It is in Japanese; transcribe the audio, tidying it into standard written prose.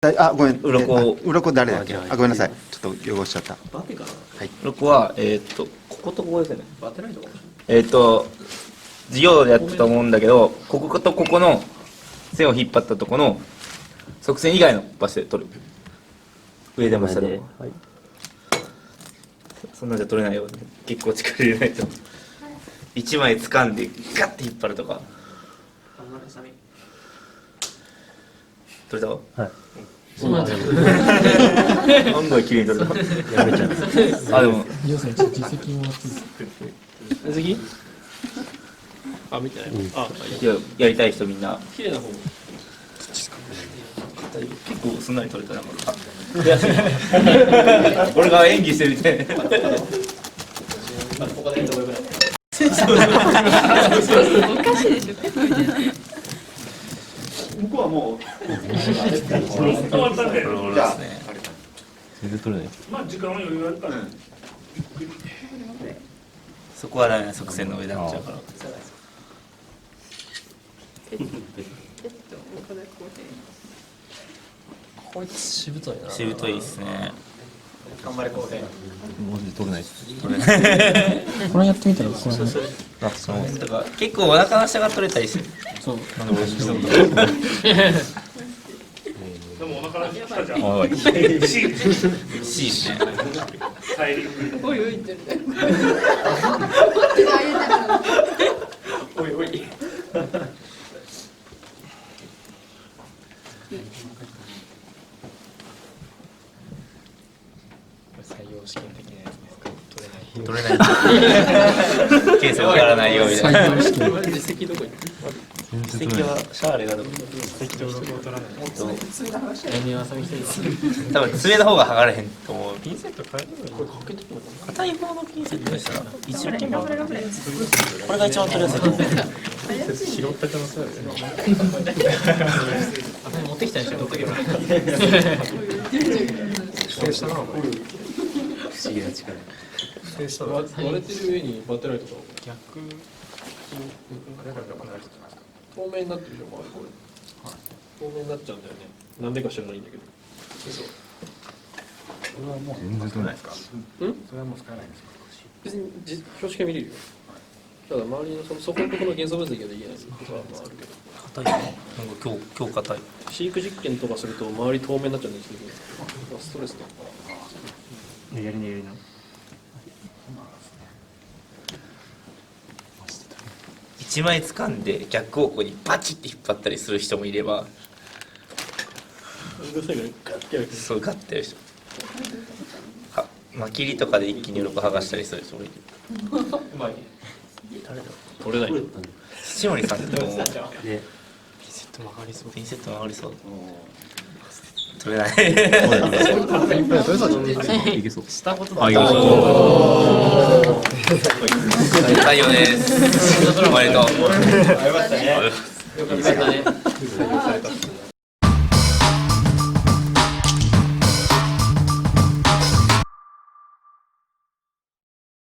あ、ごめん。鱗鱗誰だっけ？あ、ごめんなさい。ちょっと汚しちゃった。バテかな。鱗は、こことここですよね。バテないとか。授業でやったと思うんだけど、こことここの線を引っ張ったとこの側線以外の場所で取る。上でも下でも。はい。そんなんじゃ取れないよ。結構力入れないと。一枚掴んでガッて引っ張るとか。取れた？はい。そうなんだよ。案外綺麗に取れた。やめちゃう。あ、でも。りょうさん、実績もらっていいですか？次？あ、見てない。あ、いや、やりたい人みんな。綺麗な方。結構すんなり取れたな、これ。俺が演技してるみたいな。他で見た方がよくない？おかしいでしょ。向こうはもう。終わったんで、じゃあ、全然取れない。まあ時間は余裕あるから、そこはダメな、側線の上になっちゃうから。こいつしぶといな。しぶといっすね。頑張れこうで。マジで取れないです。これやってみたら、これね。あ、そう。とか結構お腹の下が取れたりする。そう。なんで俺してるんだ。でもお腹に来たじゃん。おい。 C でしょ。 C ですね。大陸。おいおいってるね。おいおい。採用試験的なやつですか？取れない。ケース分からないよみたいな。採用試験。席どこに？席はシャーレがどこ？来年は遊びたいです。多分爪の方が剥がれへんと思う。ピンセット変えるの？これかけてくるの？硬い方のピンセットでしたら一番これが一番取りやすいと思う。拾った可能性あるよね。持ってきたでしょ？したな。不思議な力。割れてる上にバテライトが逆透明になってるじゃん、これ。透明になっちゃうんだよね。なんでか知らないんだけど。全然取れないですか？それはもう使わないですか？別に標識は見れるよ。ただ周りのそこのところの元素分析ができないことはまああるけど。硬いな。なんか今日硬い。飼育実験とかすると周り透明になっちゃうんですけど、ストレスとか。やりな。一枚掴んで逆方向にバチッて引っ張ったりする人もいれば、そうガッてやる人。巻きりとかで一気に鱗剥がしたりする人もいる。取れない。土森さんってもうピンセット曲がりそう。ピンセット曲がりそう。取れない。いけそう。したことあ、いけそう。採用です。おめでとう。よかったね。